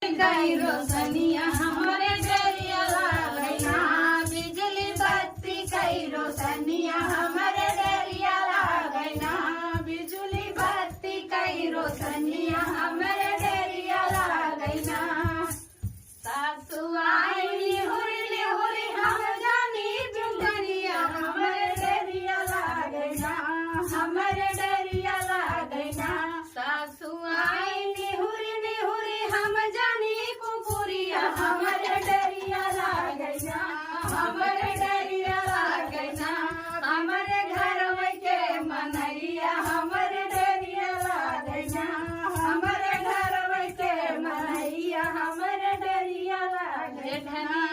कई रोशनिया हमारे डरिया लागैना, बिजली बत्ती कई रोशनिया हमारे डरिया लागैना, बिजली बत्ती कई रोशनिया हमारे डरिया लागैना। सासु आई हुरी हुरी हम जानी बिंदरिया हमारे डरिया लागैना, हमारे डरिया लागैना। सासु आई हुरी हम जानी कुकुरिया हमारे डरिया लागैना, हमारे डरिया लागैना। हमारे घर के मनैया हमारे डरिया लागैना, हमारे घर के मनैया हमारे डरिया लागैना।